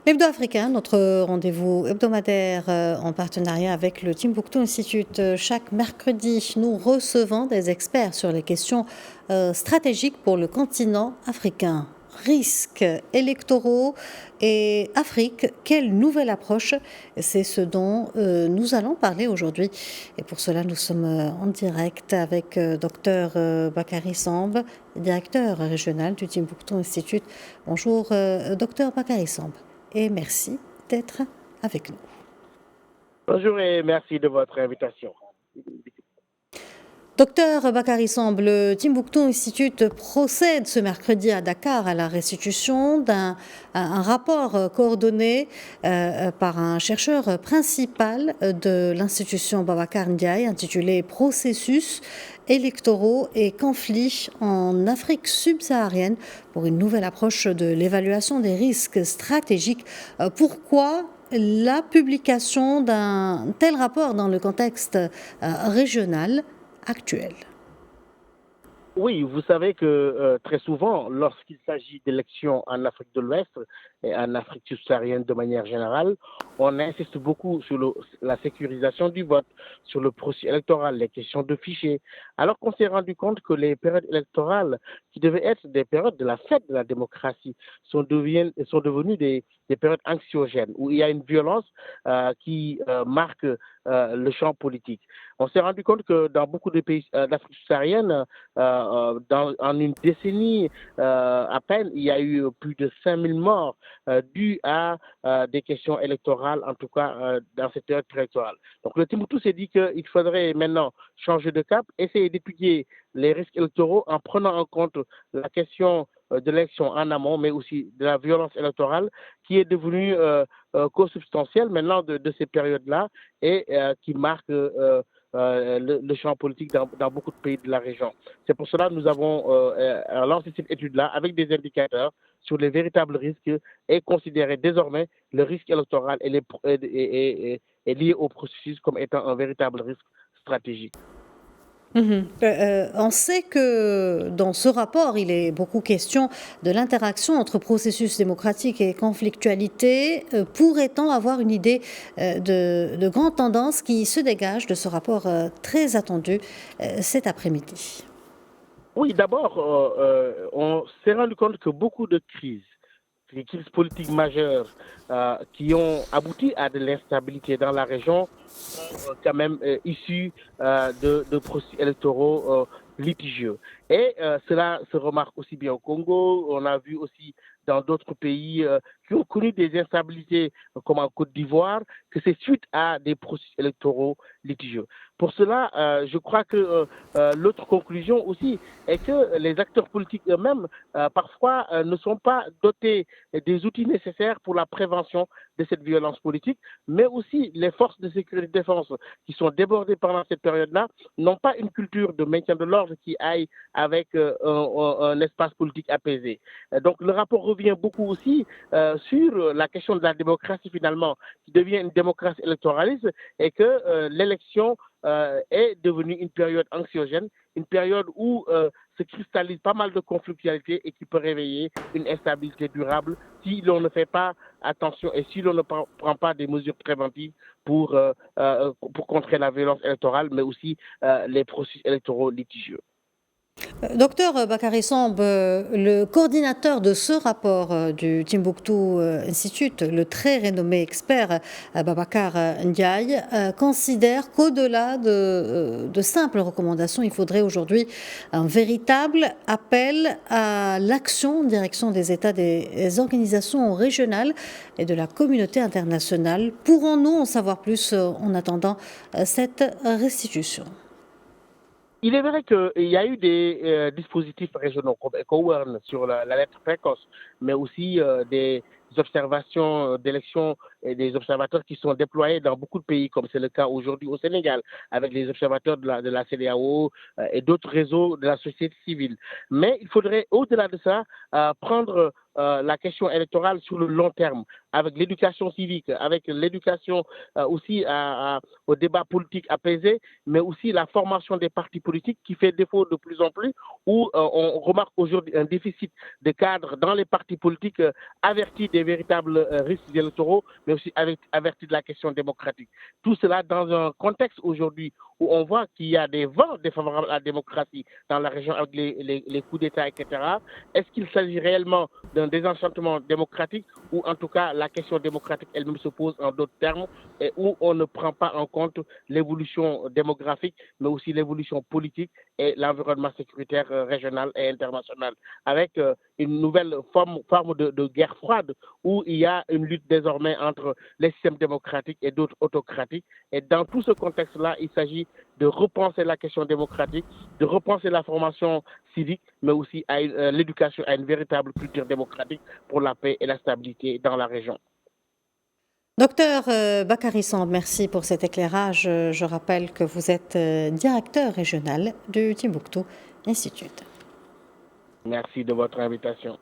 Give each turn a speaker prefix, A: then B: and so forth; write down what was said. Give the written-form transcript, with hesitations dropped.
A: L'Hebdo africain, notre rendez-vous hebdomadaire en partenariat avec le Timbuktu Institute. Chaque mercredi, nous recevons des experts sur les questions stratégiques pour le continent africain. Risques électoraux et Afrique, quelle nouvelle approche? C'est ce dont nous allons parler aujourd'hui. Et pour cela, nous sommes en direct avec Dr Bakary Samb, directeur régional du Timbuktu Institute. Bonjour Dr Bakary Samb et merci d'être avec nous.
B: Bonjour et merci de votre invitation.
A: Docteur Bakary Samb, le Timbuktu Institute procède ce mercredi à Dakar à la restitution d'un rapport coordonné par un chercheur principal de l'institution Babacar Ndiaye intitulé Processus électoraux et conflits en Afrique subsaharienne pour une nouvelle approche de l'évaluation des risques stratégiques. Pourquoi la publication d'un tel rapport dans le contexte régional actuel?
B: Oui, vous savez que très souvent, lorsqu'il s'agit d'élections en Afrique de l'Ouest et en Afrique subsaharienne de manière générale, on insiste beaucoup sur la sécurisation du vote, sur le processus électoral, les questions de fichiers, alors qu'on s'est rendu compte que les périodes électorales, qui devaient être des périodes de la fête de la démocratie, sont devenues des périodes anxiogènes, où il y a une violence qui marque le champ politique. On s'est rendu compte que dans beaucoup de pays d'Afrique subsaharienne, en une décennie à peine, il y a eu plus de 5000 morts dus à des questions électorales, en tout cas dans cette période électorale. Donc le Timbuktu s'est dit qu'il faudrait maintenant changer de cap, essayer d'étudier les risques électoraux en prenant en compte la question de l'élection en amont, mais aussi de la violence électorale qui est devenue consubstantielle maintenant de ces périodes-là et qui marque le champ politique dans beaucoup de pays de la région. C'est pour cela que nous avons lancé cette étude-là avec des indicateurs sur les véritables risques et considérer désormais le risque électoral est lié au processus comme étant un véritable risque stratégique.
A: On sait que dans ce rapport, il est beaucoup question de l'interaction entre processus démocratique et conflictualité. Pourrait-on avoir une idée de grandes tendances qui se dégagent de ce rapport très attendu cet après-midi?
B: Oui, d'abord, on s'est rendu compte que beaucoup de crises, les crises politiques majeures qui ont abouti à de l'instabilité dans la région sont quand même issues de processus électoraux litigieux. Et cela se remarque aussi bien au Congo, on a vu aussi dans d'autres pays qui ont connu des instabilités comme en Côte d'Ivoire, que c'est suite à des processus électoraux litigieux. Pour cela, je crois que l'autre conclusion aussi est que les acteurs politiques eux-mêmes, parfois, ne sont pas dotés des outils nécessaires pour la prévention de cette violence politique, mais aussi les forces de sécurité et de défense qui sont débordées pendant cette période-là n'ont pas une culture de maintien de l'ordre qui aille avec un espace politique apaisé. Donc le rapport revient beaucoup aussi sur la question de la démocratie finalement, qui devient une démocratie électoraliste et que l'élection est devenue une période anxiogène, une période où se cristallise pas mal de conflictualité et qui peut réveiller une instabilité durable si l'on ne fait pas attention et si l'on ne prend pas des mesures préventives pour contrer la violence électorale, mais aussi les processus électoraux litigieux.
A: Docteur Bakary Samb, le coordinateur de ce rapport du Timbuktu Institute, le très renommé expert Babacar Ndiaye, considère qu'au-delà de simples recommandations, il faudrait aujourd'hui un véritable appel à l'action en direction des États, des organisations régionales et de la communauté internationale. Pourrons-nous en savoir plus en attendant cette restitution?
B: Il est vrai qu'il y a eu des dispositifs régionaux comme EcoWarn sur la lettre précoce, mais aussi des observations d'élections des observateurs qui sont déployés dans beaucoup de pays, comme c'est le cas aujourd'hui au Sénégal, avec les observateurs de la CEDEAO et d'autres réseaux de la société civile. Mais il faudrait, au-delà de ça, prendre la question électorale sur le long terme, avec l'éducation civique, avec l'éducation aussi au débat politique apaisé, mais aussi la formation des partis politiques qui fait défaut de plus en plus, où on remarque aujourd'hui un déficit de cadres dans les partis politiques avertis des véritables risques électoraux, mais aussi avertis de la question démocratique. Tout cela dans un contexte aujourd'hui où on voit qu'il y a des vents défavorables à la démocratie dans la région avec les coups d'État, etc. Est-ce qu'il s'agit réellement d'un désenchantement démocratique ou en tout cas la question démocratique elle-même se pose en d'autres termes et où on ne prend pas en compte l'évolution démographique mais aussi l'évolution politique et l'environnement sécuritaire régional et international avec une nouvelle forme de guerre froide où il y a une lutte désormais entre les systèmes démocratiques et d'autres autocratiques. Et dans tout ce contexte-là, il s'agit de repenser la question démocratique, de repenser la formation civique, mais aussi à l'éducation à une véritable culture démocratique pour la paix et la stabilité dans la région.
A: Docteur Bakary Samb, merci pour cet éclairage. Je rappelle que vous êtes directeur régional du Timbuktu Institute.
B: Merci de votre invitation.